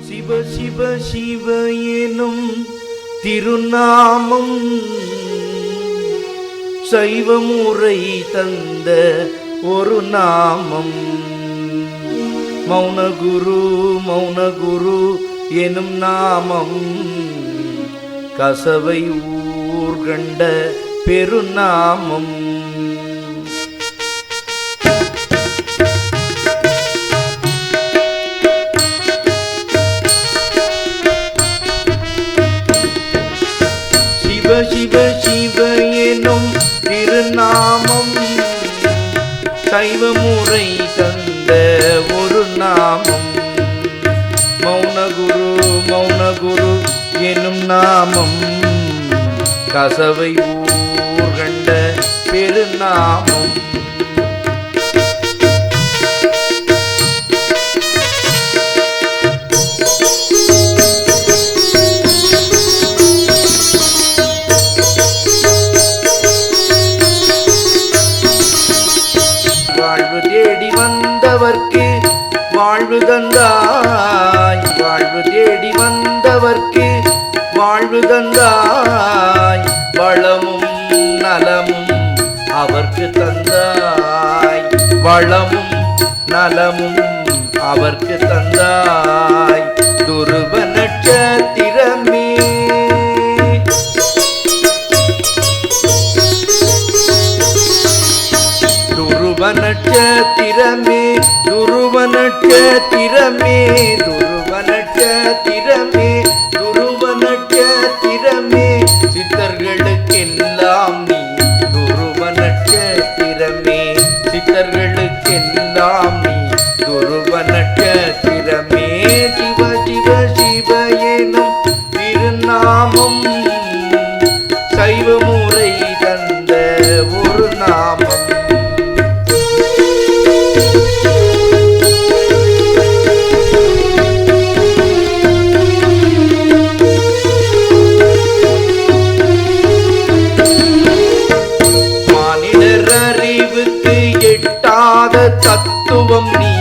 சிவ சிவ சிவ எனும் திருநாமம் சைவமுறை தந்த ஒரு நாமம். மௌனகுரு மௌனகுரு எனும் நாமம் கசவை ஊர்கண்ட பெருநாமம். சிவ சிவ சிவ எனும் திருநாமம் சைவமுறை தந்த ஒரு நாமம். மௌனகுரு மௌனகுரு எனும் நாமம் கசவை ஊர்கண்ட பெருநாமம். வாழ்வு தேடி வந்தவர்க்கு வாழ்வு தந்தாய், வாழ்வு தேடி வந்தவர்க்கு வாழ்வு தந்தாய், வளமும் நலமும் அவர்க்கு தந்தாய், வளமும் நலமும் அவர்க்கு தந்தாய். துருவ நட்சத்திரமே துருவ நட்சத்திரமே துருவ நட்சத்திரமே துருவ நட்சத்திரமே துருவ நட்சத்திரமே சித்தர்களுக்கெல்லாம் நீ துருவ நட்சத்திரமே, சித்தர்களுக்கெல்லாம் நீ துருவ நட்சத்திரமே. சிவ சிவ சிவ எனும் திருநாமம் சைவமுறை தந்த ஒரு நாமம். தத்துவம் நீ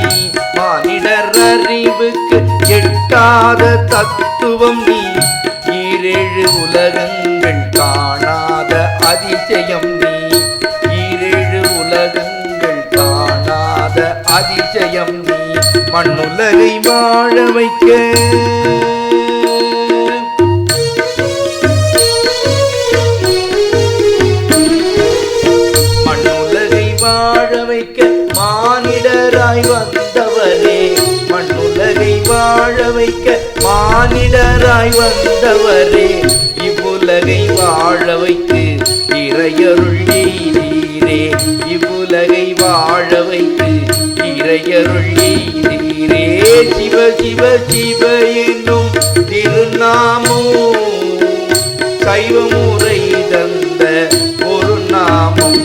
மானிடர் அறிவுக்கு எட்டாத தத்துவம் நீ, ஈரேழு உலகங்கள் காணாத அதிசயம் நீ, ஈரேழு உலகங்கள் காணாத அதிசயம் நீ. மண்ணுலகை வாழ வைக்க மானிடராய் வந்தவரே, மண்ணுலகை வாழ வைக்க மானிடராய் வந்தவரே, இவ்வுலகை வாழ வைத்து இறையருள் எய்தீரே, இவ்வுலகை வாழ வைத்து இறையருள் எய்தீரே. சிவ சிவ சிவ என்னும் திருநாமோ சைவமுறை தந்த ஒரு நாமம்.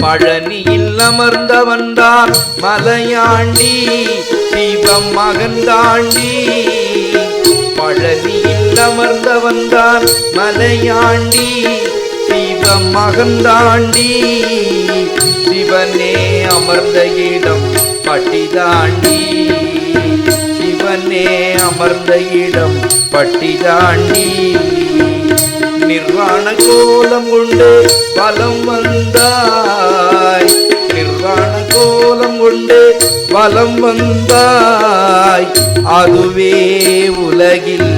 பழனியில் அமர்ந்தவன்தான் மலையாண்டி சிவம் மகந்தாண்டி, பழனியில் அமர்ந்தவன்தான் மலையாண்டி சிவம் மகந்தாண்டி, சிவனே அமர்ந்த இடம் பட்டிதாண்டி, சிவனே அமர்ந்த இடம் பட்டிதாண்டி. நிர்வாண கோலம் கொண்டு வலம் வந்தாய், நிர்வாண கோலம் கொண்டு வலம் வந்தாய், அதுவே உலகில்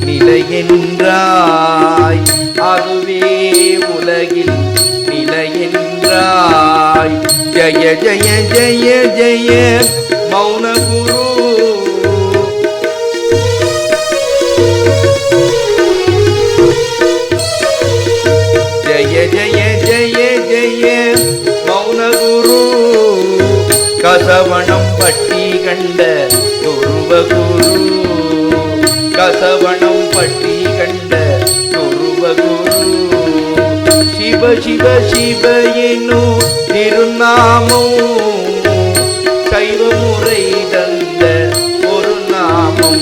நிலையென்றாய், அதுவே உலகில் நிலையென்றாய். ஜய ஜய ஜய ஜய மௌனகுரு, ஜய ஜய ஜய ஜய மௌனகுரு, கசவணம் பட்டி கண்ட துருவகுரு, கசவணம் பட்டி கண்ட துருவகுரு. சிவ சிவ சிவ என்னும் திருநாமோ சைவமுறை தந்த ஒரு நாமம்.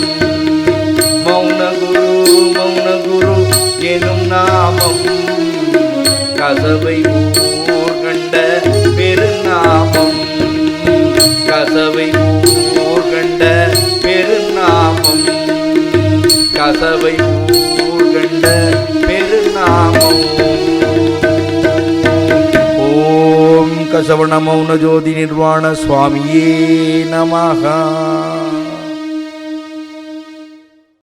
கசவை ஊர் கண்ட பெருநாமம் கசவை ஊர் கண்ட பெருநாமம் கசவை ஊர் கண்ட பெருநாமம். ஓம் கசவண மௌன ஜோதி நிர்வாண சுவாமியே நமஹ.